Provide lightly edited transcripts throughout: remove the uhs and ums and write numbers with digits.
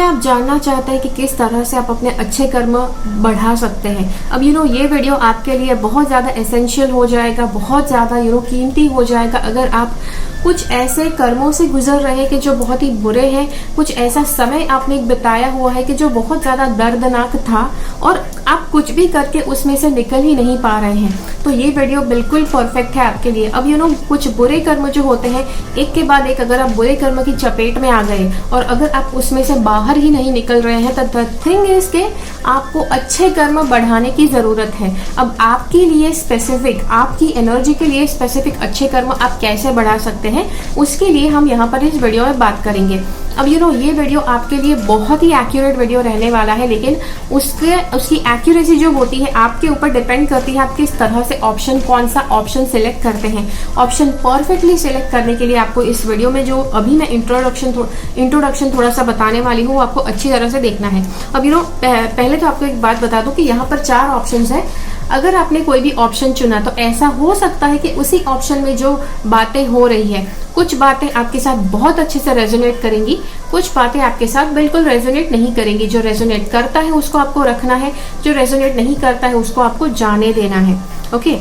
क्या आप जानना चाहते हैं कि किस तरह से आप अपने अच्छे कर्म बढ़ा सकते हैं? अब ये वीडियो आपके लिए बहुत ज़्यादा एसेंशियल हो जाएगा, बहुत ज़्यादा कीमती हो जाएगा अगर आप कुछ ऐसे कर्मों से गुजर रहे हैं कि जो बहुत ही बुरे हैं, कुछ ऐसा समय आपने बिताया हुआ है कि जो बहुत ज़्यादा दर्दनाक था और आप कुछ भी करके उसमें से निकल ही नहीं पा रहे हैं, तो ये वीडियो बिल्कुल परफेक्ट है आपके लिए। अब कुछ बुरे कर्म जो होते हैं, एक के बाद एक अगर आप बुरे कर्म की चपेट में आ गए और अगर आप उसमें से बाहर ही नहीं निकल रहे हैं, तो द थिंग इज के आपको अच्छे कर्म बढ़ाने की जरूरत है। अब आपके लिए स्पेसिफिक, आपकी एनर्जी के लिए स्पेसिफिक अच्छे कर्म आप कैसे बढ़ा सकते हैं, उसके लिए हम यहाँ पर इस वीडियो में बात करेंगे। अब ये वीडियो आपके लिए बहुत ही एक्यूरेट वीडियो रहने वाला है, लेकिन उसकी एक्यूरेसी जो होती है आपके ऊपर डिपेंड करती है आप किस तरह से कौन सा ऑप्शन सिलेक्ट करते हैं। ऑप्शन परफेक्टली सिलेक्ट करने के लिए आपको इस वीडियो में जो अभी मैं इंट्रोडक्शन थोड़ा सा बताने वाली हूँ, आपको अच्छी तरह से देखना है। अब पहले तो आपको एक बात बता दूं कि यहाँ पर 4 ऑप्शन है। अगर आपने कोई भी ऑप्शन चुना तो ऐसा हो सकता है कि उसी ऑप्शन में जो बातें हो रही है, कुछ बातें आपके साथ बहुत अच्छे से रेजोनेट करेंगी, कुछ बातें आपके साथ बिल्कुल रेजोनेट नहीं करेंगी। जो रेजोनेट करता है उसको आपको रखना है, जो रेजोनेट नहीं करता है उसको आपको जाने देना है। ओके,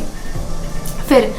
फिर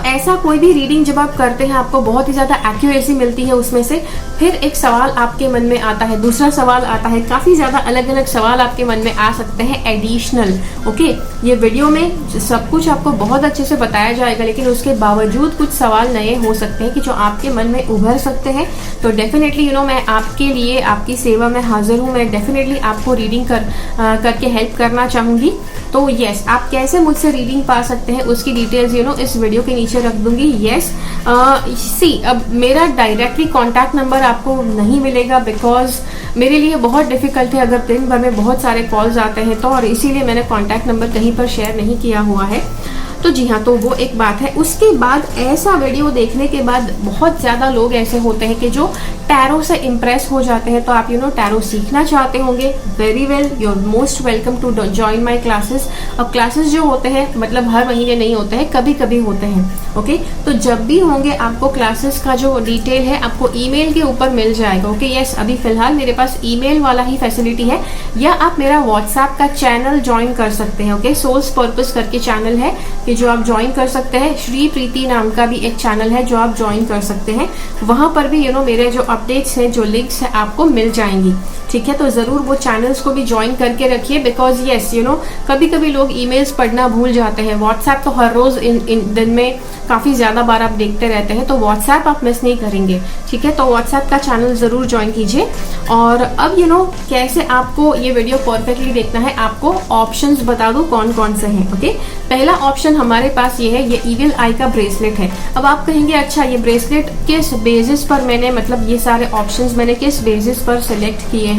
ऐसा कोई भी रीडिंग जब आप करते हैं आपको बहुत ही ज्यादा एक्यूरेसी मिलती है उसमें से। फिर एक सवाल आपके मन में आता है, दूसरा सवाल आता है, काफी ज्यादा अलग अलग सवाल आपके मन में आ सकते हैं एडिशनल। ओके, ये वीडियो में सब कुछ आपको बहुत अच्छे से बताया जाएगा, लेकिन उसके बावजूद कुछ सवाल नए हो सकते हैं कि जो आपके मन में उभर सकते हैं। तो डेफिनेटली मैं आपके लिए, आपकी सेवा में हाजिर हूँ। मैं डेफिनेटली आपको रीडिंग करके हेल्प करना चाहूंगी। तो यस, आप कैसे मुझसे रीडिंग पा सकते हैं उसकी डिटेल्स इस वीडियो के नीचे रख दूंगी। यस, अब मेरा डायरेक्टली कॉन्टैक्ट नंबर आपको नहीं मिलेगा, बिकॉज मेरे लिए बहुत डिफिकल्ट है अगर दिन भर में बहुत सारे कॉल्स आते हैं तो, और इसीलिए मैंने कॉन्टैक्ट नंबर कहीं पर शेयर नहीं किया हुआ है। तो जी हाँ, तो वो एक बात है। उसके बाद ऐसा वीडियो देखने के बाद बहुत ज्यादा लोग ऐसे होते हैं कि जो टैरो से इम्प्रेस हो जाते हैं। तो आप टैरो सीखना चाहते होंगे, very well, you are most welcome to join my classes. अब क्लासेस जो होते हैं मतलब हर महीने नहीं होते हैं, कभी कभी होते हैं। ओके, तो जब भी होंगे आपको क्लासेस का जो डिटेल है आपको ईमेल के ऊपर मिल जाएगा। ओके, यस, अभी फिलहाल मेरे पास ईमेल वाला ही फैसिलिटी है, या आप मेरा व्हाट्सएप का चैनल ज्वाइन कर सकते हैं। ओके, सोल्स पर्पस करके चैनल है कि जो आप ज्वाइन कर सकते हैं। श्री प्रीति नाम का भी एक चैनल है जो आप ज्वाइन कर सकते हैं। वहां पर भी मेरे जो अपडेट्स हैं, जो लिंक्स है आपको मिल जाएंगी। ठीक है, तो जरूर वो चैनल्स को भी ज्वाइन करके रखिए, बिकॉज यस कभी कभी लोग ईमेल्स पढ़ना भूल जाते हैं। व्हाट्सएप तो हर रोज इन दिन में काफी ज्यादा बार आप देखते रहते हैं, तो व्हाट्सएप आप मिस नहीं करेंगे। ठीक है, तो व्हाट्सएप का चैनल जरूर ज्वाइन कीजिए। और अब कैसे आपको ये वीडियो परफेक्टली देखना है, आपको ऑप्शंस बता दूं कौन कौन से हैं। ओके, पहला ऑप्शन हमारे पास ये है, ये इविल आई का ब्रेसलेट है। अब आप कहेंगे अच्छा ये ब्रेसलेट किस बेसिस पर मैंने, मतलब ये सारे ऑप्शंस मैंने किस बेसिस पर सिलेक्ट किए हैं।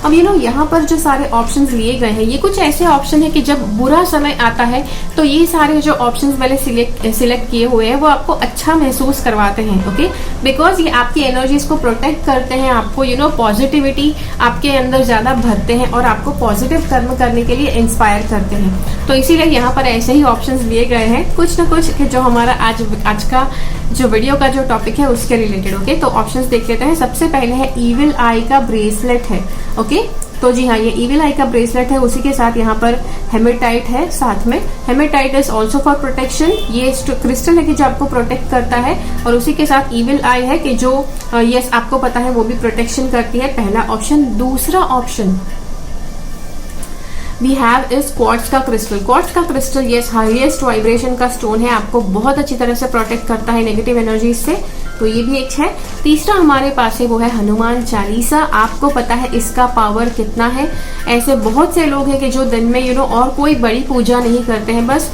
अब यहाँ पर जो सारे ऑप्शंस लिए गए हैं, ये कुछ ऐसे ऑप्शन है कि जब बुरा समय आता है तो ये सारे जो ऑप्शंस मैंने सिलेक्ट किए हुए हैं वो आपको अच्छा महसूस करवाते हैं। ओके, बिकॉज ये आपकी एनर्जीज को प्रोटेक्ट करते हैं, आपको पॉजिटिविटी आपके अंदर ज्यादा भरते हैं और आपको पॉजिटिव कर्म करने के लिए इंस्पायर करते हैं। तो इसीलिए यहाँ पर ऐसे ही ऑप्शंस लिए गए हैं, कुछ न कुछ जो हमारा आज का जो वीडियो का जो टॉपिक है उसके रिलेटेड। ओके, तो ऑप्शंस देख लेते हैं। सबसे पहले है इविल आई का ब्रेसलेट है। ओके, तो जी हाँ, ये इविल आई का ब्रेसलेट है। उसी के साथ यहाँ पर हेमेटाइट है साथ में। Hematite is also for protection. ये क्रिस्टल है कि जो आपको प्रोटेक्ट करता है, और उसी के साथ इविल आई है कि जो यस आपको पता है वो भी प्रोटेक्शन करती है। पहला ऑप्शन। दूसरा option we have is quartz का क्रिस्टल। क्वार्ट्ज का क्रिस्टल यस हाईएस्ट वाइब्रेशन का स्टोन है, आपको बहुत अच्छी तरह से प्रोटेक्ट करता है नेगेटिव एनर्जीज से, तो ये भी एक है। तीसरा हमारे पास है वो है हनुमान चालीसा। आपको पता है इसका पावर कितना है। ऐसे बहुत से लोग हैं कि जो दिन में और कोई बड़ी पूजा नहीं करते हैं, बस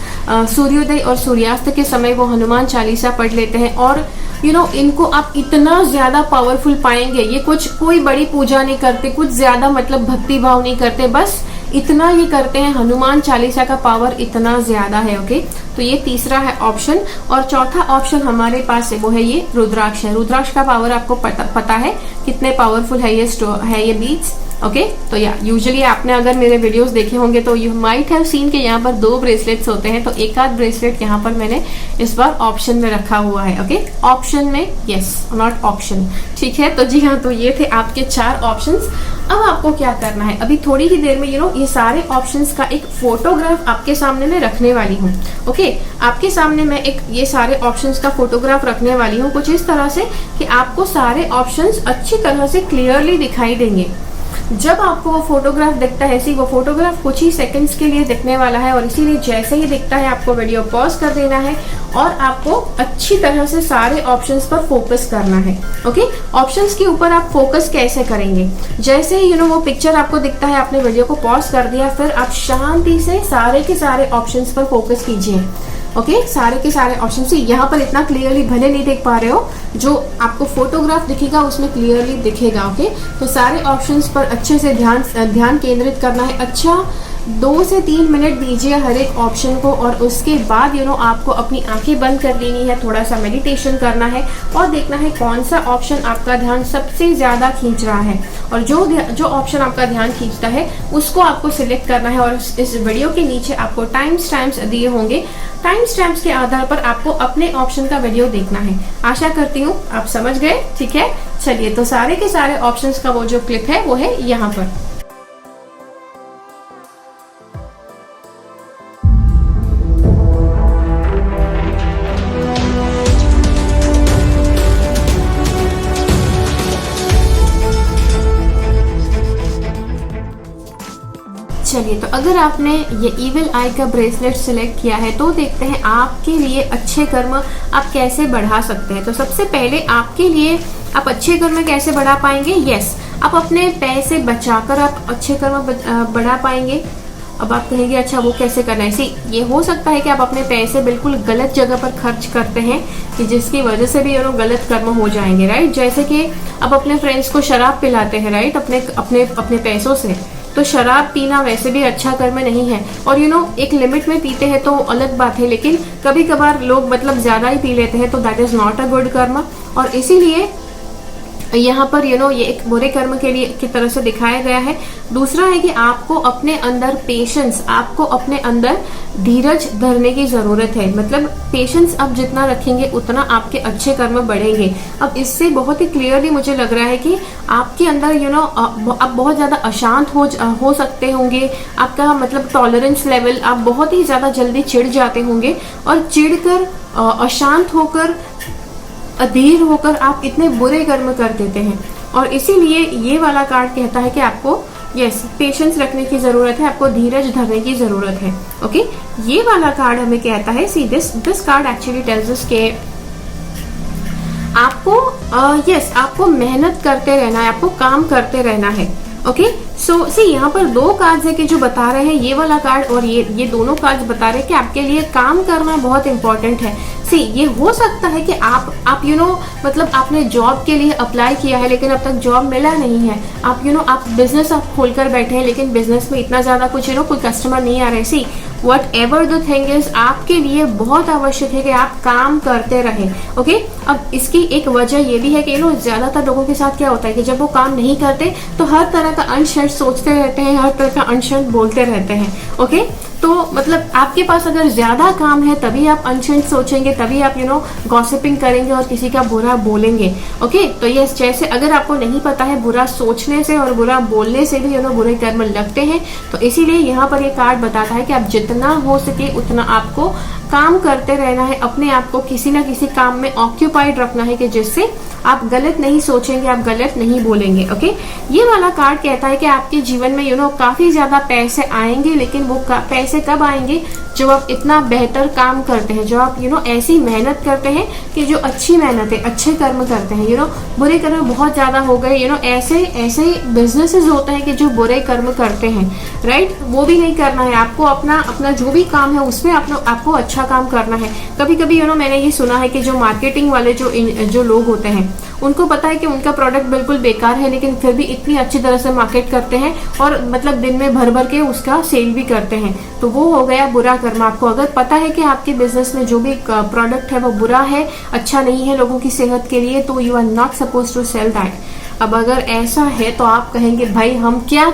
सूर्योदय और सूर्यास्त के समय वो हनुमान चालीसा पढ़ लेते हैं, और इनको आप इतना ज्यादा पावरफुल पाएंगे। ये कोई बड़ी पूजा नहीं करते, कुछ ज्यादा मतलब भक्ति भाव नहीं करते, बस इतना ये करते हैं। हनुमान चालीसा का पावर इतना ज्यादा है। ओके, तो ये तीसरा है ऑप्शन। और चौथा ऑप्शन हमारे पास है वो है ये रुद्राक्ष है। रुद्राक्ष का पावर आपको पता है कितने पावरफुल है ये बीड्स। ओके तो या यूजुअली आपने अगर मेरे वीडियोस देखे होंगे तो यू माइट हैव सीन कि यहाँ पर 2 ब्रेसलेट्स होते हैं, तो एक आध ब्रेसलेट यहाँ पर मैंने इस बार ऑप्शन में रखा हुआ है। ओके ऑप्शन में, यस नॉट ऑप्शन, ठीक है। तो जी हाँ, तो ये थे आपके 4 ऑप्शंस। अब आपको क्या करना है, अभी थोड़ी ही देर में ये सारे ऑप्शंस का एक फोटोग्राफ आपके सामने मैं रखने वाली हूँ। ओके आपके सामने मैं एक ये सारे ऑप्शंस का फोटोग्राफ रखने वाली हूँ कुछ इस तरह से कि आपको सारे ऑप्शंस अच्छी तरह से क्लियरली दिखाई देंगे। जब आपको वो फोटोग्राफ दिखता है, वो फोटोग्राफ कुछ ही सेकंड्स के लिए दिखने वाला है, और इसीलिए जैसे ही दिखता है आपको वीडियो पॉज कर देना है और आपको अच्छी तरह से सारे ऑप्शंस पर फोकस करना है। ओके ऑप्शंस के ऊपर आप फोकस कैसे करेंगे, जैसे ही वो पिक्चर आपको दिखता है, आपने वीडियो को पॉज कर दिया, फिर आप शांति से सारे के सारे ऑप्शंस पर फोकस कीजिए। ओके सारे के सारे ऑप्शन से यहाँ पर इतना क्लियरली भले नहीं देख पा रहे हो, जो आपको फोटोग्राफ दिखेगा उसमें क्लियरली दिखेगा। ओके तो सारे ऑप्शंस पर अच्छे से ध्यान केंद्रित करना है। अच्छा 2 से 3 मिनट दीजिए हर एक ऑप्शन को, और उसके बाद आपको अपनी आंखें बंद कर लेनी है, थोड़ा सा मेडिटेशन करना है और देखना है कौन सा ऑप्शन आपका ध्यान सबसे ज्यादा खींच रहा है, और जो ऑप्शन आपका ध्यान खींचता है उसको आपको सिलेक्ट करना है। और इस वीडियो के नीचे आपको टाइम स्टैम्प्स दिए होंगे, टाइम स्टैम्प्स के आधार पर आपको अपने ऑप्शन का वीडियो देखना है। आशा करती हूँ आप समझ गए, ठीक है। चलिए तो सारे के सारे ऑप्शंस का वो जो क्लिप है वो है यहाँ पर। चलिए तो अगर आपने ये इविल आई का ब्रेसलेट सिलेक्ट किया है तो देखते हैं आपके लिए अच्छे कर्म आप कैसे बढ़ा सकते हैं। तो सबसे पहले आपके लिए आप अच्छे कर्म कैसे बढ़ा पाएंगे, यस आप अपने पैसे बचाकर आप अच्छे कर्म बढ़ा पाएंगे। अब आप कहेंगे अच्छा वो कैसे करना है, ये हो सकता है कि आप अपने पैसे बिल्कुल गलत जगह पर खर्च करते हैं कि जिसकी वजह से भी गलत कर्म हो जाएंगे, राइट। जैसे कि आप अपने फ्रेंड्स को शराब पिलाते हैं, राइट, अपने पैसों से। तो शराब पीना वैसे भी अच्छा कर्म नहीं है, और एक लिमिट में पीते हैं तो अलग बात है, लेकिन कभी कभार लोग मतलब ज्यादा ही पी लेते हैं तो that is not a good कर्म। और इसीलिए यहाँ पर ये एक बुरे कर्म के लिए की तरह से दिखाया गया है। दूसरा है कि आपको अपने अंदर पेशेंस, आपको अपने अंदर धीरज धरने की जरूरत है। मतलब पेशेंस आप जितना रखेंगे उतना आपके अच्छे कर्म बढ़ेंगे। अब इससे बहुत ही क्लियरली मुझे लग रहा है कि आपके अंदर आप बहुत ज्यादा अशांत हो सकते होंगे। आपका मतलब टॉलरेंस लेवल, आप बहुत ही ज्यादा जल्दी चिढ़ जाते होंगे, और चिढ़कर अशांत होकर अधीर होकर आप इतने बुरे कर्म कर देते हैं। और इसीलिए ये वाला कार्ड कहता है कि आपको यस पेशेंस रखने की जरूरत है, आपको धीरज धरने की जरूरत है। ओके ये वाला कार्ड हमें कहता है, see this card actually tells us के आपको आपको मेहनत करते रहना है, आपको काम करते रहना है। ओके सो सी यहाँ पर 2 कार्ड्स है कि जो बता रहे हैं, ये वाला कार्ड और ये दोनों कार्ड्स बता रहे हैं कि आपके लिए काम करना बहुत इंपॉर्टेंट है। सी ये हो सकता है कि आप मतलब आपने जॉब के लिए अप्लाई किया है लेकिन अब तक जॉब मिला नहीं है। आप आप बिजनेस आप खोलकर बैठे हैं लेकिन बिजनेस में इतना ज्यादा कुछ कोई कस्टमर नहीं आ रहे। See what ever the thing is, आपके लिए बहुत आवश्यक है कि आप काम करते रहें। ओके अब इसकी एक वजह ये भी है कि ज्यादातर लोगों के साथ क्या होता है कि जब वो काम नहीं करते तो हर तरह का अनशर्ट सोचते रहते हैं, हर तरह का अनशर्ट बोलते रहते हैं। ओके तो मतलब आपके पास अगर ज्यादा काम है तभी आप अनशर्ट सोचेंगे, तभी आप गॉसिपिंग करेंगे और किसी का बुरा बोलेंगे। ओके तो ये जैसे अगर आपको नहीं पता है बुरा सोचने से और बुरा बोलने से भी बुरे कर्म लगते हैं, तो इसीलिए यहाँ पर ये कार्ड बताता है कि आप जितना हो सके उतना आपको काम करते रहना है, अपने आप को किसी ना किसी काम में ऑक्यूपाइड रखना है कि जिससे आप गलत नहीं सोचेंगे, आप गलत नहीं बोलेंगे। ओके ये वाला कार्ड कहता है कि आपके जीवन में काफी ज्यादा पैसे आएंगे, लेकिन वो पैसे कब आएंगे जब आप इतना बेहतर काम करते हैं, जो आप ऐसी मेहनत करते हैं कि जो अच्छी मेहनत है, अच्छे कर्म करते हैं। बुरे कर्म बहुत ज्यादा हो गए, ऐसे बिजनेसेस होते हैं कि जो बुरे कर्म करते हैं, राइट, वो भी नहीं करना है आपको। अपना जो भी काम है उसमें आपको अच्छा काम करना है। कभी कभी मैंने ये सुना है कि जो मार्केटिंग वाले जो लोग होते हैं उनको पता है कि उनका प्रोडक्ट बिल्कुल बेकार है, लेकिन फिर भी इतनी अच्छी तरह से मार्केट करते हैं और मतलब दिन में भर के उसका सेल भी करते हैं। तो वो हो गया बुरा कर्म। आपको अगर पता है कि आपके बिजनेस में जो भी प्रोडक्ट है वो बुरा है, अच्छा नहीं है लोगों की सेहत के लिए, तो you are not suppose to sell that. अब अगर ऐसा है तो आप कहेंगे भाई हम क्या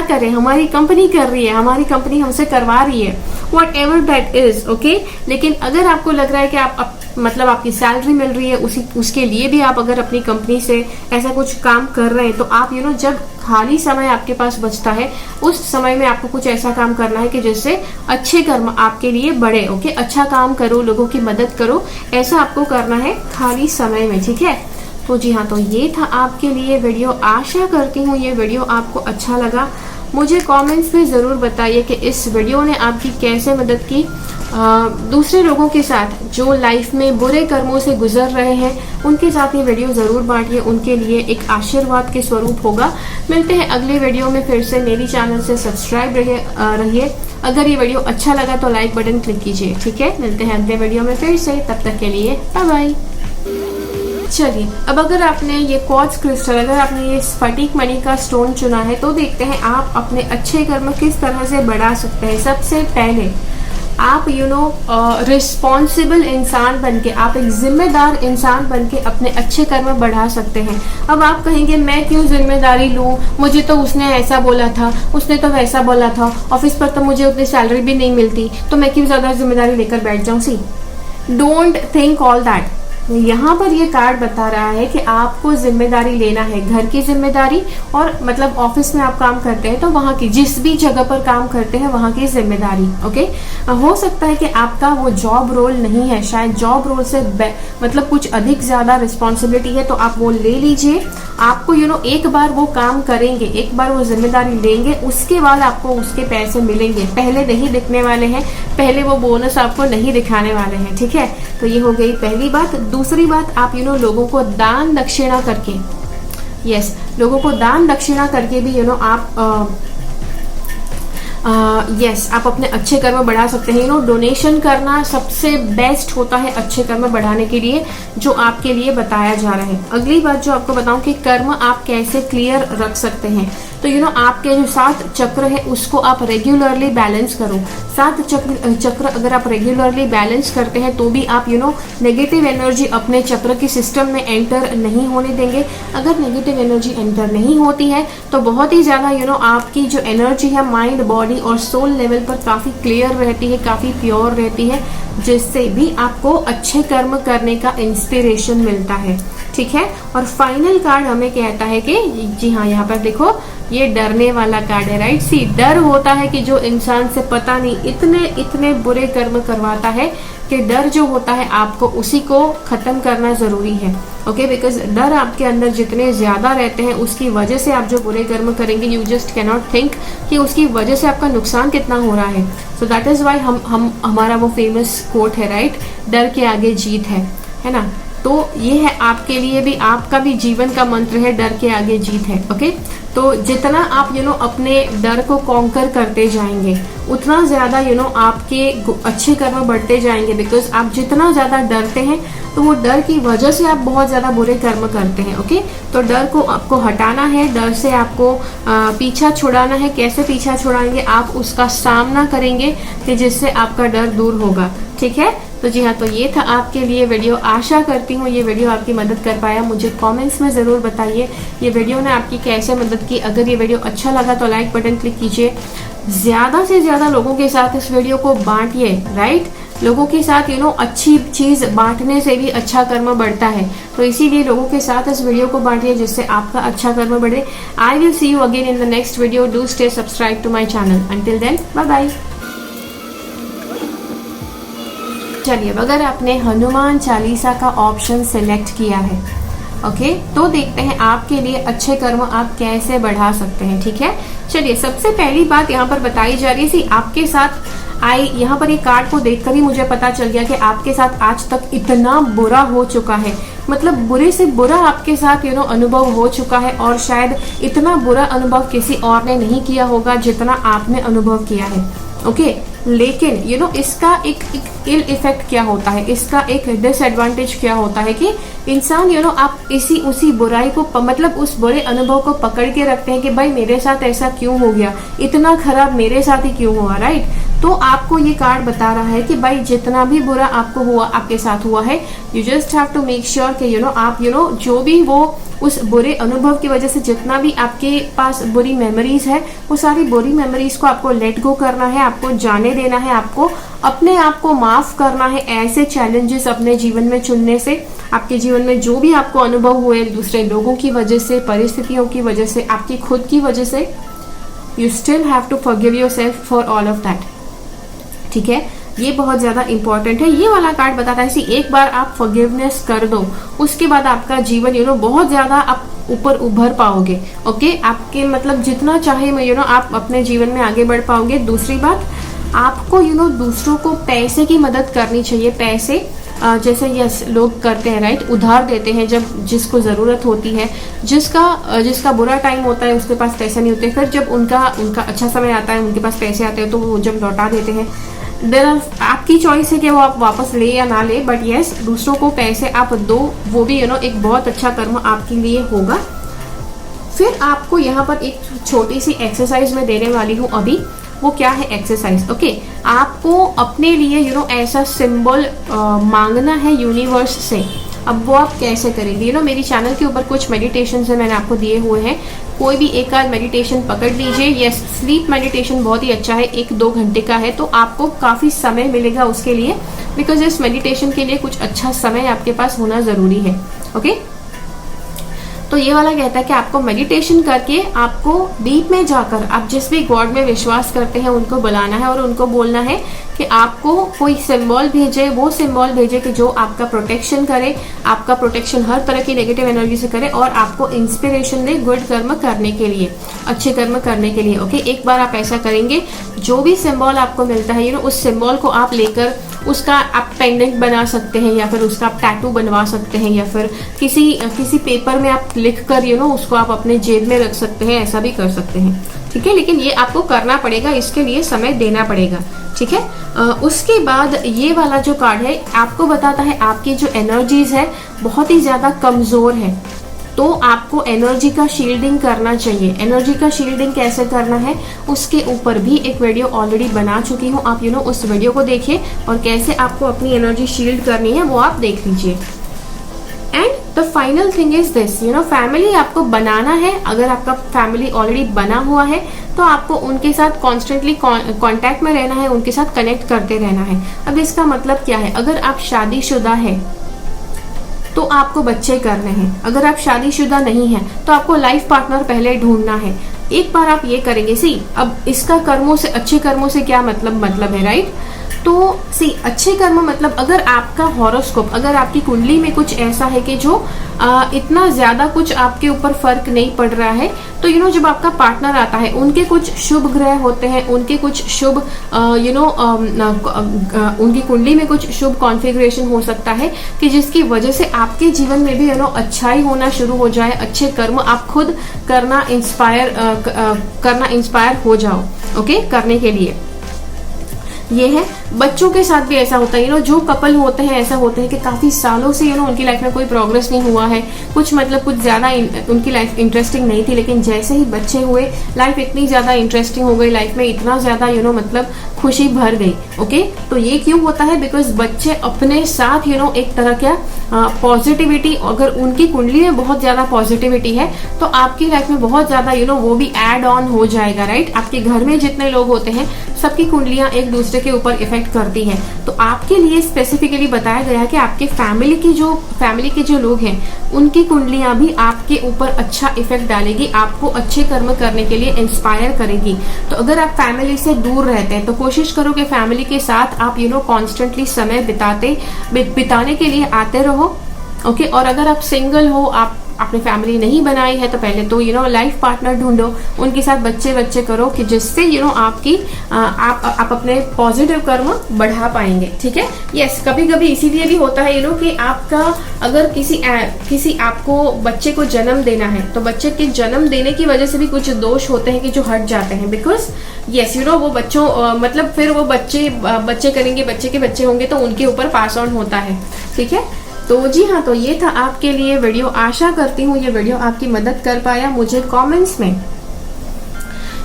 करें, हमारी कंपनी कर रही है, हमारी कंपनी हमसे करवा रही है, what ever that is, okay. लेकिन अगर आपको लग रहा है कि आप मतलब आपकी सैलरी मिल रही है, उसके लिए भी आप अगर अपनी कंपनी से ऐसा कुछ काम कर रहे हैं, तो आप जब खाली समय आपके पास बचता है उस समय में आपको कुछ ऐसा काम करना है कि जिससे अच्छे कर्म आपके लिए बढ़े, ओके। अच्छा काम करो, लोगों की मदद करो, ऐसा आपको करना है खाली समय में, ठीक है। तो जी हाँ, तो ये था आपके लिए वीडियो। आशा करती हूँ ये वीडियो आपको अच्छा लगा। मुझे कमेंट्स में ज़रूर बताइए कि इस वीडियो ने आपकी कैसे मदद की। दूसरे लोगों के साथ जो लाइफ में बुरे कर्मों से गुजर रहे हैं उनके साथ ये वीडियो ज़रूर बांटिए, उनके लिए एक आशीर्वाद के स्वरूप होगा। मिलते हैं अगले वीडियो में फिर से। मेरी चैनल से सब्सक्राइब रहिए। अगर ये वीडियो अच्छा लगा तो लाइक बटन क्लिक कीजिए, ठीक है। मिलते हैं अगले वीडियो में फिर से, तब तक के लिए बाय बाय। चलिए, अब अगर आपने ये क्वार्ट्ज क्रिस्टल, अगर आपने ये स्फटिक मणि का स्टोन चुना है, तो देखते हैं आप अपने अच्छे कर्म किस तरह से बढ़ा सकते हैं। सबसे पहले आप रिस्पॉन्सिबल इंसान बनके, आप एक जिम्मेदार इंसान बनके अपने अच्छे कर्म बढ़ा सकते हैं। अब आप कहेंगे मैं क्यों जिम्मेदारी लूं, मुझे तो उसने ऐसा बोला था, उसने तो वैसा बोला था, ऑफिस पर तो मुझे उतनी सैलरी भी नहीं मिलती, तो मैं क्यों ज्यादा जिम्मेदारी लेकर बैठ जाऊं। सी, डोंट थिंक ऑल दैट। यहाँ पर ये कार्ड बता रहा है कि आपको जिम्मेदारी लेना है, घर की जिम्मेदारी, और मतलब ऑफिस में आप काम करते हैं तो वहाँ की, जिस भी जगह पर काम करते हैं वहाँ की जिम्मेदारी, ओके। हो सकता है कि आपका वो जॉब रोल नहीं है, शायद जॉब रोल से मतलब कुछ अधिक ज्यादा रिस्पॉन्सिबिलिटी है, तो आप वो ले लीजिए। आपको एक बार वो काम करेंगे, एक बार वो जिम्मेदारी लेंगे, उसके बाद आपको उसके पैसे मिलेंगे। पहले नहीं दिखने वाले हैं, पहले वो बोनस आपको नहीं दिखाने वाले हैं, ठीक है। तो ये हो गई पहली बात। दूसरी बात, आप लोगों को दान दक्षिणा करके, लोगों को दान दक्षिणा करके भी आप अपने अच्छे कर्म बढ़ा सकते हैं। डोनेशन करना सबसे बेस्ट होता है अच्छे कर्म बढ़ाने के लिए, जो आपके लिए बताया जा रहा है। अगली बात जो आपको बताऊं कि कर्म आप कैसे क्लियर रख सकते हैं, तो आपके जो 7 चक्र है उसको आप रेगुलरली बैलेंस करो। 7 चक्र अगर आप रेगुलरली बैलेंस करते हैं तो भी आप नेगेटिव एनर्जी अपने चक्र के सिस्टम में एंटर नहीं होने देंगे। अगर नेगेटिव एनर्जी एंटर नहीं होती है तो बहुत ही ज्यादा आपकी जो एनर्जी है माइंड, बॉडी और सोल लेवल पर काफी क्लियर रहती है, काफी प्योर रहती है, जिससे भी आपको अच्छे कर्म करने का इंस्पिरेशन मिलता है, ठीक है। और फाइनल कार्ड हमें कहता है कि जी हाँ, यहाँ पर देखो ये डरने वाला कार्ड है, राइट। सी, डर होता है कि जो इंसान से पता नहीं इतने बुरे कर्म करवाता है कि डर जो होता है आपको उसी को खत्म करना जरूरी है, ओके। बिकॉज डर आपके अंदर जितने ज्यादा रहते हैं उसकी वजह से आप जो बुरे कर्म करेंगे, यू जस्ट कैनॉट थिंक कि उसकी वजह से आपका नुकसान कितना हो रहा है। सो दैट इज वाई हमारा वो फेमस कोट है, राइट, डर के आगे जीत है ना। तो ये है आपके लिए भी, आपका भी जीवन का मंत्र है, डर के आगे जीत है, ओके। तो जितना आप अपने डर को कॉन्कर करते जाएंगे उतना ज्यादा आपके अच्छे कर्म बढ़ते जाएंगे। बिकॉज आप जितना ज्यादा डरते हैं तो वो डर की वजह से आप बहुत ज्यादा बुरे कर्म करते हैं, ओके। तो डर को आपको हटाना है, डर से आपको पीछा छुड़ाना है। कैसे पीछा छुड़ाएंगे, आप उसका सामना करेंगे कि जिससे आपका डर दूर होगा, ठीक है। तो जी हाँ, तो ये था आपके लिए वीडियो। आशा करती हूँ ये वीडियो आपकी मदद कर पाया। मुझे कमेंट्स में ज़रूर बताइए ये वीडियो ने आपकी कैसे मदद की। अगर ये वीडियो अच्छा लगा तो लाइक बटन क्लिक कीजिए। ज़्यादा से ज़्यादा लोगों के साथ इस वीडियो को बांटिए, राइट। लोगों के साथ अच्छी चीज़ बांटने से भी अच्छा कर्म बढ़ता है, तो इसीलिए लोगों के साथ इस वीडियो को बांटिए जिससे आपका अच्छा कर्म बढ़े। I will see you again in the next video. Do stay subscribe to my channel. Until then, bye bye. चलिए, अगर आपने हनुमान चालीसा का ऑप्शन सिलेक्ट किया है, ओके, तो देखते हैं आपके लिए अच्छे कर्म आप कैसे बढ़ा सकते हैं, ठीक है। चलिए, सबसे पहली बात यहाँ पर बताई जा रही थी आपके साथ यहाँ पर ये कार्ड को देखकर ही मुझे पता चल गया कि आपके साथ आज तक इतना बुरा हो चुका है, मतलब बुरे से बुरा आपके साथ अनुभव हो चुका है, और शायद इतना बुरा अनुभव किसी और ने नहीं किया होगा जितना आपने अनुभव किया है, ओके। लेकिन इसका एक इल इफेक्ट क्या होता है, इसका एक डिसएडवांटेज क्या होता है कि इंसान आप उसी बुराई को मतलब उस बुरे अनुभव को पकड़ के रखते हैं कि भाई मेरे साथ ऐसा क्यों हो गया, इतना खराब मेरे साथ ही क्यों हुआ, राइट। तो आपको ये कार्ड बता रहा है कि भाई जितना भी बुरा आपको हुआ, आपके साथ हुआ है, you just have to make sure कि आप जो भी वो उस बुरे अनुभव की वजह से जितना भी आपके पास बुरी मेमोरीज है, वो सारी बुरी मेमोरीज को आपको लेट गो करना है, आपको जाने देना है, आपको अपने आप को माफ करना है। ऐसे चैलेंजेस अपने जीवन में चुनने से आपके जीवन में जो भी आपको अनुभव हुए दूसरे लोगों की वजह से, परिस्थितियों की वजह से, आपकी खुद की वजह से, you still have to forgive yourself for all of that. ठीक है, ये बहुत ज्यादा इंपॉर्टेंट है। ये वाला कार्ड बताता है एक बार आप फॉरगिवनेस कर दो, उसके बाद आपका जीवन बहुत ज्यादा आप ऊपर उभर पाओगे। ओके, आपके मतलब जितना चाहे आप अपने जीवन में आगे बढ़ पाओगे। दूसरी बात, आपको दूसरों को पैसे की मदद करनी चाहिए। पैसे जैसे यस लोग करते हैं, राइट, उधार देते हैं जब जिसको ज़रूरत होती है, जिसका बुरा टाइम होता है उसके पास पैसे नहीं होते, फिर जब उनका अच्छा समय आता है, उनके पास पैसे आते हैं तो वो जब लौटा देते हैं। आपकी चॉइस है कि वो आप वापस ले या ना ले, बट यस दूसरों को पैसे आप दो, वो भी एक बहुत अच्छा कर्म आपके लिए होगा। फिर आपको यहाँ पर एक छोटी सी एक्सरसाइज मैं देने वाली हूँ अभी। वो क्या है एक्सरसाइज? ओके, आपको अपने लिए ऐसा सिंबल मांगना है यूनिवर्स से। अब वो आप कैसे करेंगे? मेरी चैनल के ऊपर कुछ मेडिटेशन है मैंने आपको दिए हुए हैं, कोई भी एक आध मेडिटेशन पकड़ लीजिए। यस, स्लीप मेडिटेशन बहुत ही अच्छा है, 1-2 घंटे का है, तो आपको काफी समय मिलेगा उसके लिए, बिकॉज इस मेडिटेशन के लिए कुछ अच्छा समय आपके पास होना जरूरी है। ओके, तो ये वाला कहता है कि आपको मेडिटेशन करके आपको डीप में जाकर आप जिस भी गॉड में विश्वास करते हैं उनको बुलाना है और उनको बोलना है कि आपको कोई सिंबल भेजे, वो सिंबल भेजे कि जो आपका प्रोटेक्शन करे, आपका प्रोटेक्शन हर तरह की नेगेटिव एनर्जी से करे और आपको इंस्पिरेशन दे गुड कर्म करने के लिए, अच्छे कर्म करने के लिए। ओके, एक बार आप ऐसा करेंगे, जो भी सिंबल आपको मिलता है उस सिंबल को आप लेकर उसका आप पेंडेंट बना सकते हैं या फिर उसका आप टैटू बनवा सकते हैं या फिर किसी पेपर में आप लिख कर उसको आप अपने जेब में रख सकते हैं, ऐसा भी कर सकते हैं। ठीक है, लेकिन ये आपको करना पड़ेगा, इसके लिए समय देना पड़ेगा। ठीक है, उसके बाद ये वाला जो कार्ड है आपको बताता है आपकी जो एनर्जीज है बहुत ही ज्यादा कमजोर है, तो आपको एनर्जी का शील्डिंग करना चाहिए। एनर्जी का शील्डिंग कैसे करना है उसके ऊपर भी एक वीडियो ऑलरेडी बना चुकी हूँ, आप उस वीडियो को देखिए और कैसे आपको अपनी एनर्जी शील्ड करनी है वो आप देख लीजिए। And the final thing is this, family आपको बनाना है। अगर आपका फैमिली ऑलरेडी बना हुआ है तो आपको उनके साथ कॉन्स्टेंटली कांटेक्ट में रहना है, उनके साथ कनेक्ट करते रहना है। अब इसका मतलब क्या है? अगर आप शादीशुदा है तो आपको बच्चे करने हैं, अगर आप शादीशुदा नहीं है तो आपको लाइफ पार्टनर पहले ढूंढना है। एक बार आप ये करेंगे, अब इसका कर्मों से, अच्छे कर्मों से क्या मतलब है, राइट? तो अच्छे कर्म मतलब अगर आपका हॉरोस्कोप, अगर आपकी कुंडली में कुछ ऐसा है कि जो इतना ज्यादा कुछ आपके ऊपर फर्क नहीं पड़ रहा है, तो जब आपका पार्टनर आता है उनके कुछ शुभ ग्रह होते हैं, उनके कुछ शुभ उनकी कुंडली में कुछ शुभ कॉन्फ़िगरेशन हो सकता है कि जिसकी वजह से आपके जीवन में भी अच्छाई होना शुरू हो जाए, अच्छे कर्म आप खुद करना इंस्पायर हो जाओ। ओके, करने के लिए ये है। बच्चों के साथ भी ऐसा होता है, जो कपल होते हैं ऐसा होते हैं कि काफी सालों से उनकी लाइफ में कोई प्रोग्रेस नहीं हुआ है, कुछ ज्यादा उनकी लाइफ इंटरेस्टिंग नहीं थी, लेकिन जैसे ही बच्चे हुए लाइफ इतनी ज्यादा इंटरेस्टिंग हो गई, लाइफ में इतना ज्यादा खुशी भर गई। ओके, तो ये क्यों होता है? बिकॉज बच्चे अपने साथ एक तरह क्या पॉजिटिविटी, अगर उनकी कुंडली में बहुत ज्यादा पॉजिटिविटी है तो आपकी लाइफ में बहुत ज्यादा वो भी एड ऑन हो जाएगा, राइट? आपके घर में जितने लोग होते हैं सबकी कुंडलियां एक दूसरे के ऊपर इफेक्ट करती है, तो आपके लिए स्पेसिफिकली बताया गया है कि आपके फैमिली के जो लोग हैं उनकी कुंडलियां भी आपके ऊपर अच्छा इफेक्ट डालेगी, आपको अच्छे कर्म करने के लिए इंस्पायर करेगी। तो अगर आप फैमिली से दूर रहते हैं तो कोशिश करो कि फैमिली के साथ आप कॉन्स्टेंटली समय बिताने के लिए आते रहो। ओके, और अगर आप सिंगल हो, आपने फैमिली नहीं बनाई है, तो पहले तो लाइफ पार्टनर ढूंढो, उनके साथ बच्चे करो कि जिससे आपकी आप अपने पॉजिटिव कर्म बढ़ा पाएंगे। ठीक है, यस, कभी कभी इसीलिए भी होता है कि आपका अगर किसी आपको बच्चे को जन्म देना है तो बच्चे के जन्म देने की वजह से भी कुछ दोष होते हैं कि जो हट जाते हैं, बिकॉज यस वो बच्चों मतलब फिर वो बच्चे करेंगे, बच्चे के बच्चे होंगे तो उनके ऊपर पास ऑन होता है। ठीक है, तो जी हाँ, तो ये था आपके लिए वीडियो। आशा करती हूँ ये वीडियो आपकी मदद कर पाया। मुझे कमेंट्स में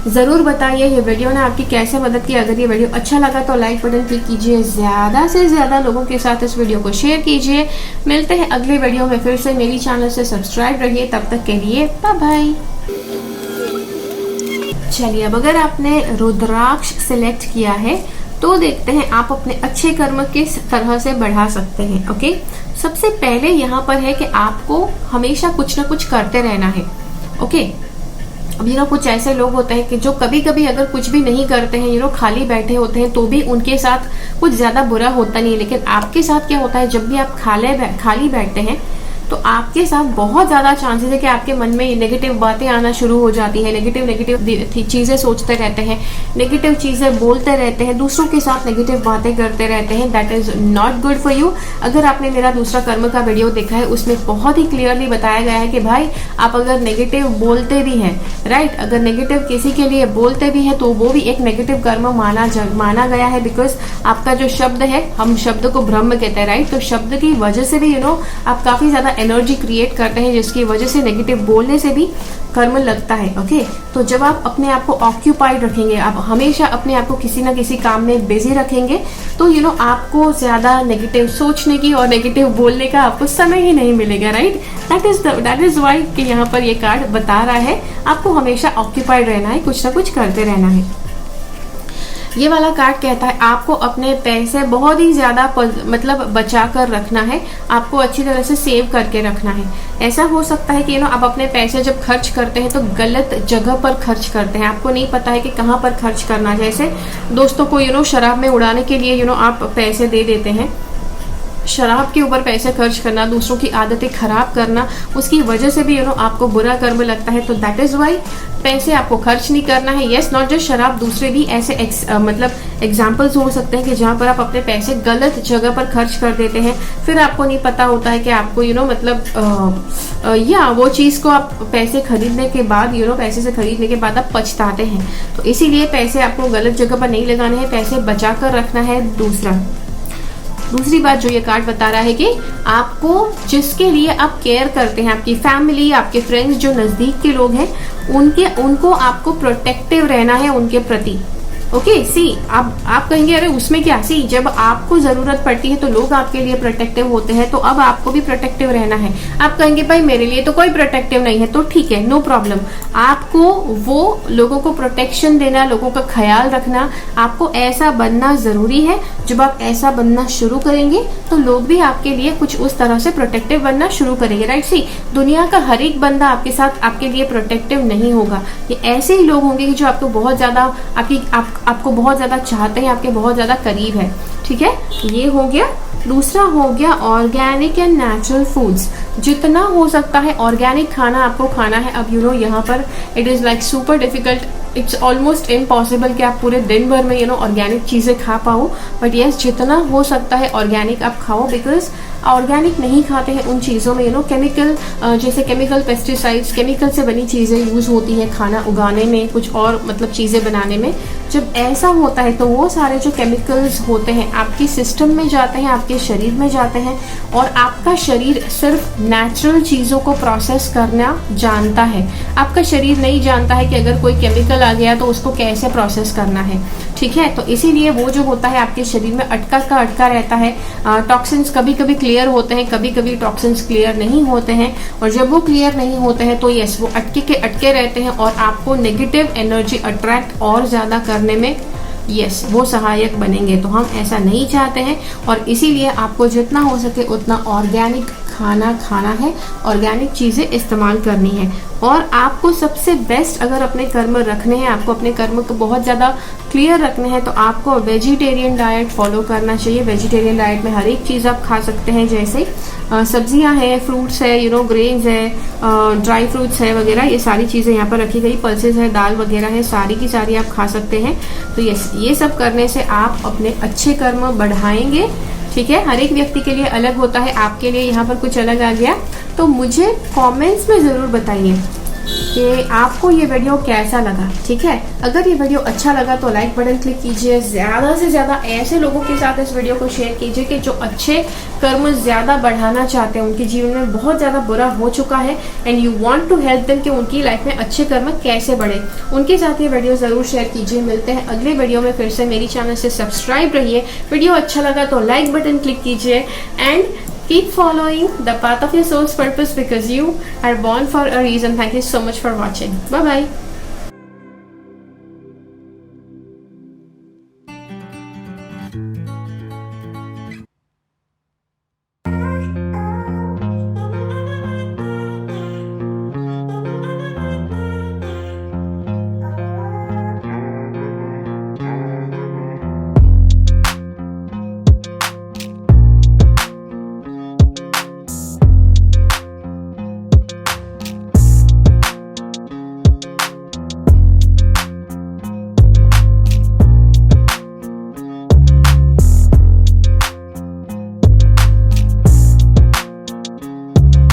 ज़रूर बताइए ये वीडियो ने आपकी कैसे मदद की। अगर ये वीडियो अच्छा लगा तो लाइक बटन क्लिक कीजिए, ज़्यादा से ज़्यादा लोगों के साथ इस वीडियो को शेयर कीजिए। मिलते हैं अगले वीडियो में फिर से। मेरी चैनल से सब्सक्राइब रहिए, तब तक के लिए बाय बाय। चलिए, अब अगर आपने रुद्राक्ष सिलेक्ट किया है तो देखते हैं आप अपने अच्छे कर्म किस तरह से बढ़ा सकते हैं। ओके, सबसे पहले यहाँ पर है कि आपको हमेशा कुछ ना कुछ करते रहना है। ओके, अब कुछ ऐसे लोग होते हैं कि जो कभी कभी अगर कुछ भी नहीं करते हैं, खाली बैठे होते हैं, तो भी उनके साथ कुछ ज्यादा बुरा होता नहीं है। लेकिन आपके साथ क्या होता है, जब भी आप खाली बैठते हैं तो आपके साथ बहुत ज्यादा चांसेस है कि आपके मन में नेगेटिव बातें आना शुरू हो जाती है। नेगेटिव चीजें सोचते रहते हैं, नेगेटिव चीजें बोलते रहते हैं, दूसरों के साथ नेगेटिव बातें करते रहते हैं। That is not good for you. अगर आपने मेरा दूसरा कर्म का वीडियो देखा है, उसमें बहुत ही क्लियरली बताया गया है कि भाई आप अगर नेगेटिव बोलते भी हैं, राइट, अगर नेगेटिव किसी के लिए बोलते भी है तो वो भी एक नेगेटिव कर्म माना गया है। बिकॉज आपका जो शब्द है, हम शब्द को ब्रह्म कहते हैं, राइट, तो शब्द की वजह से भी आप काफी ज्यादा एनर्जी क्रिएट करते हैं, जिसकी वजह से नेगेटिव बोलने से भी कर्म लगता है। ओके, तो जब आप अपने आप को ऑक्यूपाइड रखेंगे, आप हमेशा अपने आप को किसी ना किसी काम में बिजी रखेंगे, तो आपको ज्यादा नेगेटिव सोचने की और नेगेटिव बोलने का आपको समय ही नहीं मिलेगा, राइट। दैट इज वाई कि यहाँ पर ये कार्ड बता रहा है आपको हमेशा ऑक्यूपाइड रहना है, कुछ ना कुछ करते रहना है। ये वाला कार्ड कहता है आपको अपने पैसे बहुत ही ज्यादा मतलब बचा कर रखना है, आपको अच्छी तरह से सेव करके रखना है। ऐसा हो सकता है कि आप अपने पैसे जब खर्च करते हैं तो गलत जगह पर खर्च करते हैं, आपको नहीं पता है कि कहाँ पर खर्च करना। जैसे दोस्तों को शराब में उड़ाने के लिए आप पैसे दे देते हैं, शराब के ऊपर पैसे खर्च करना, दूसरों की आदतें खराब करना, उसकी वजह से भी आपको बुरा कर्म लगता है। तो दैट इज वाई पैसे आपको खर्च नहीं करना है। यस, नॉट जस्ट शराब, दूसरे भी ऐसे मतलब एग्जाम्पल्स हो सकते हैं कि जहाँ पर आप अपने पैसे गलत जगह पर खर्च कर देते हैं, फिर आपको नहीं पता होता है कि आपको या वो चीज को आप पैसे खरीदने के बाद पैसे से खरीदने के बाद आप पछताते हैं। तो इसीलिए पैसे आपको गलत जगह पर नहीं लगाने हैं, पैसे बचा कर रखना है। दूसरी बात जो ये कार्ड बता रहा है कि आपको जिसके लिए आप केयर करते हैं, आपकी फैमिली, आपके फ्रेंड्स, जो नजदीक के लोग हैं, उनको आपको प्रोटेक्टिव रहना है उनके प्रति। ओके, सी आप कहेंगे अरे उसमें क्या, सी जब आपको जरूरत पड़ती है तो लोग आपके लिए प्रोटेक्टिव होते हैं, तो अब आपको भी प्रोटेक्टिव रहना है। आप कहेंगे भाई मेरे लिए तो कोई प्रोटेक्टिव नहीं है, तो ठीक है, नो प्रॉब्लम। आपको वो लोगों को प्रोटेक्शन देना, लोगों का ख्याल रखना, आपको ऐसा बनना जरूरी है। जब आप ऐसा बनना शुरू करेंगे तो लोग भी आपके लिए कुछ उस तरह से प्रोटेक्टिव बनना शुरू करेंगे, राइट। सी दुनिया का हर एक बंदा आपके लिए प्रोटेक्टिव नहीं होगा। ये ऐसे ही लोग होंगे कि जो आपको बहुत ज्यादा आपको बहुत ज्यादा चाहते हैं, आपके बहुत ज्यादा करीब है। ठीक है, ये हो गया। दूसरा हो गया ऑर्गेनिक एंड नेचुरल फूड्स। जितना हो सकता है ऑर्गेनिक खाना आपको खाना है। अब यहाँ पर it is like super difficult, it's almost impossible कि आप पूरे दिन भर में ऑर्गेनिक चीजें खा पाओ। बट यस, जितना हो सकता है ऑर्गेनिक आप खाओ, बिकॉज ऑर्गेनिक नहीं खाते हैं उन चीज़ों में केमिकल, जैसे केमिकल पेस्टिसाइड्स, केमिकल से बनी चीज़ें यूज़ होती है खाना उगाने में, कुछ और मतलब चीज़ें बनाने में। जब ऐसा होता है तो वो सारे जो केमिकल्स होते हैं आपके सिस्टम में जाते हैं, आपके शरीर में जाते हैं, और आपका शरीर सिर्फ नेचुरल चीज़ों को प्रोसेस करना जानता है। आपका शरीर नहीं जानता है कि अगर कोई केमिकल आ गया तो उसको कैसे प्रोसेस करना है। ठीक है, तो इसीलिए वो जो होता है आपके शरीर में अटका रहता है। टॉक्सिन्स कभी कभी क्लियर होते हैं, कभी कभी टॉक्सिन्स क्लियर नहीं होते हैं, और जब वो क्लियर नहीं होते हैं तो यस, वो अटके रहते हैं और आपको नेगेटिव एनर्जी अट्रैक्ट और ज्यादा करने में यस वो सहायक बनेंगे। तो हम ऐसा नहीं चाहते हैं, और इसीलिए आपको जितना हो सके उतना ऑर्गेनिक खाना है, ऑर्गेनिक चीजें इस्तेमाल करनी है। और आपको सबसे बेस्ट अगर अपने कर्म रखने हैं, आपको अपने कर्म को बहुत ज़्यादा क्लियर रखने हैं, तो आपको वेजिटेरियन डाइट फॉलो करना चाहिए। वेजिटेरियन डाइट में हर एक चीज़ आप खा सकते हैं, जैसे सब्जियां हैं, फ्रूट्स है, ग्रेन्स है, ड्राई फ्रूट्स है वगैरह, ये सारी चीज़ें यहाँ पर रखी गई, पल्सेस है, दाल वगैरह है, सारी की सारी आप खा सकते हैं। तो ये सब करने से आप अपने अच्छे कर्म बढ़ाएंगे। ठीक है, हर एक व्यक्ति के लिए अलग होता है, आपके लिए यहाँ पर कुछ अलग आ गया तो मुझे कमेंट्स में ज़रूर बताइए कि आपको ये वीडियो कैसा लगा। ठीक है, अगर ये वीडियो अच्छा लगा तो लाइक बटन क्लिक कीजिए, ज़्यादा से ज़्यादा ऐसे लोगों के साथ इस वीडियो को शेयर कीजिए कि जो अच्छे कर्म ज़्यादा बढ़ाना चाहते हैं, उनके जीवन में बहुत ज़्यादा बुरा हो चुका है and you want to help them कि उनकी लाइफ में अच्छे कर्म कैसे बढ़े। उनके साथ ये वीडियो ज़रूर शेयर कीजिए। मिलते हैं अगले वीडियो में फिर से। मेरी चैनल से सब्सक्राइब रहिए। वीडियो अच्छा लगा तो लाइक बटन क्लिक कीजिए and keep following the path of your soul's purpose because you are born for a reason. Thank you so much for watching. Bye bye.